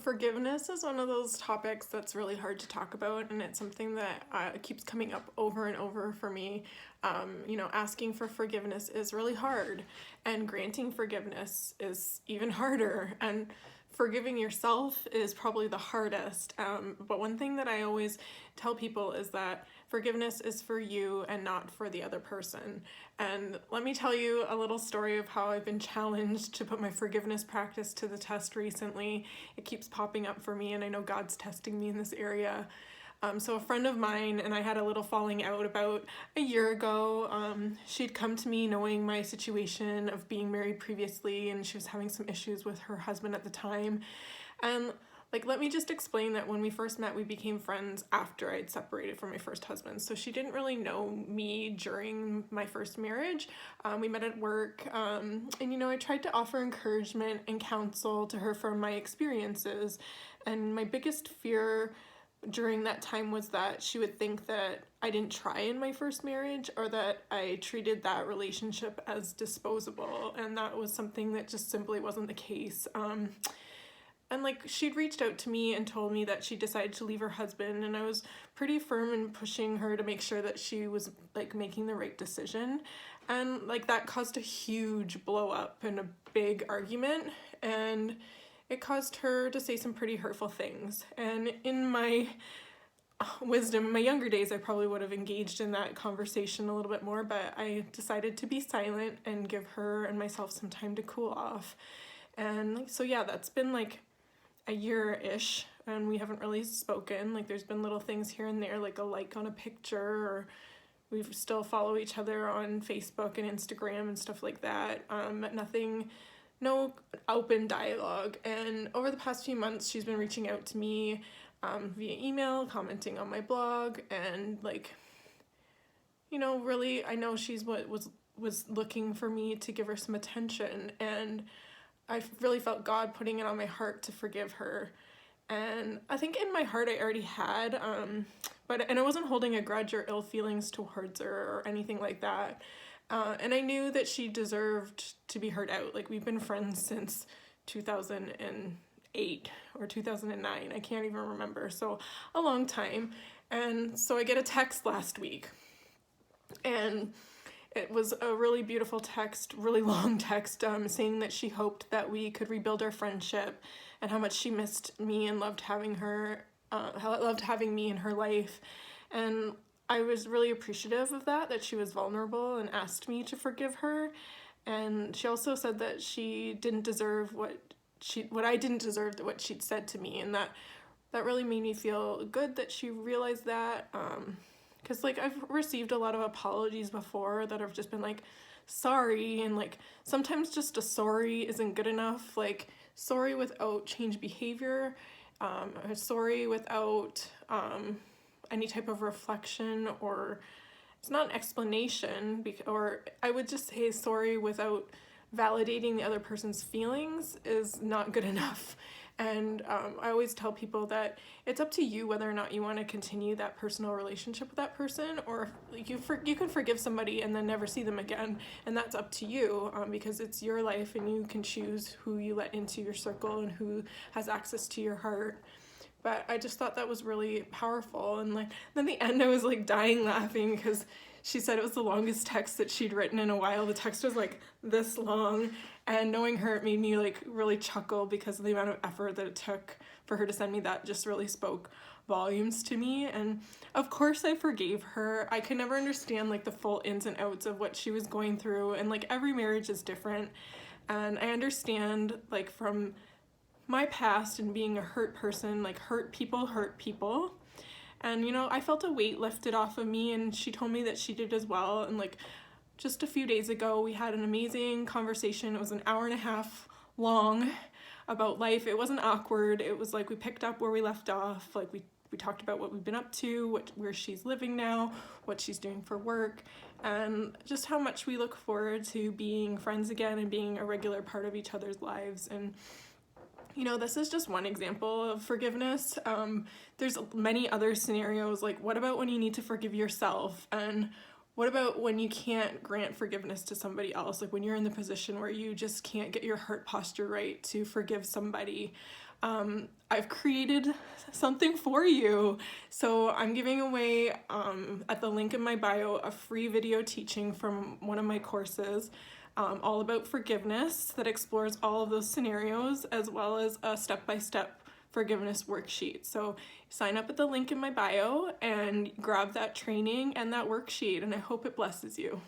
Forgiveness is one of those topics that's really hard to talk about, and it's something that keeps coming up over and over for me. Asking for forgiveness is really hard, and granting forgiveness is even harder, and forgiving yourself is probably the hardest. But one thing that I always tell people is that forgiveness is for you and not for the other person. And let me tell you a little story of how I've been challenged to put my forgiveness practice to the test recently. It keeps popping up for me, and I know God's testing me in this area. So a friend of mine and I had a little falling out about a year ago. She'd come to me knowing my situation of being married previously, and she was having some issues with her husband at the time. And let me just explain that when we first met, we became friends after I'd separated from my first husband. So she didn't really know me during my first marriage. We met at work, and I tried to offer encouragement and counsel to her from my experiences. And my biggest fear during that time was that she would think that I didn't try in my first marriage, or that I treated that relationship as disposable, and that was something that just simply wasn't the case. And she'd reached out to me and told me that she decided to leave her husband, and I was pretty firm in pushing her to make sure that she was making the right decision. And that caused a huge blow up and a big argument, and it caused her to say some pretty hurtful things. And in my wisdom, in my younger days, I probably would have engaged in that conversation a little bit more, but I decided to be silent and give her and myself some time to cool off. And so yeah, that's been a year-ish, and we haven't really spoken. There's been little things here and there, like a like on a picture, or we still follow each other on Facebook and Instagram and stuff like that. Nothing, no open dialogue. And over the past few months, she's been reaching out to me via email, commenting on my blog, and really, I know she's what was looking for me to give her some attention, and I really felt God putting it on my heart to forgive her. And I think in my heart I already had, and I wasn't holding a grudge or ill feelings towards her or anything like that. And I knew that she deserved to be heard out. We've been friends since 2008 or 2009. I can't even remember. So a long time. And so I get a text last week, and it was a really beautiful text, really long text, saying that she hoped that we could rebuild our friendship, and how much she missed me and loved having me in her life. And I was really appreciative of that she was vulnerable and asked me to forgive her. And she also said that she didn't deserve what I didn't deserve what she'd said to me, and that really made me feel good that she realized that. Because I've received a lot of apologies before that have just been sorry, and sometimes just a sorry isn't good enough. Sorry without change behavior, sorry without any type of reflection, or it's not an explanation, or I would just say sorry without validating the other person's feelings is not good enough. And I always tell people that it's up to you whether or not you want to continue that personal relationship with that person, or you can forgive somebody and then never see them again, and that's up to you, because it's your life and you can choose who you let into your circle and who has access to your heart. But I just thought that was really powerful. And then the end, I was dying laughing, because she said it was the longest text that she'd written in a while. The text was this long, and knowing her, it made me really chuckle, because of the amount of effort that it took for her to send me that just really spoke volumes to me. And of course I forgave her. I could never understand the full ins and outs of what she was going through, and every marriage is different. And I understand from my past and being a hurt person, hurt people. And I felt a weight lifted off of me, and she told me that she did as well. And just a few days ago, we had an amazing conversation. It was an hour and a half long about life. It wasn't awkward. It was we picked up where we left off. We talked about what we've been up to, where she's living now, what she's doing for work, and just how much we look forward to being friends again and being a regular part of each other's lives. And this is just one example of forgiveness. There's many other scenarios, what about when you need to forgive yourself? And What about when you can't grant forgiveness to somebody else? Like when you're in the position where you just can't get your heart posture right to forgive somebody. I've created something for you. So I'm giving away at the link in my bio a free video teaching from one of my courses all about forgiveness that explores all of those scenarios, as well as a step-by-step forgiveness worksheet. So sign up at the link in my bio and grab that training and that worksheet, and I hope it blesses you.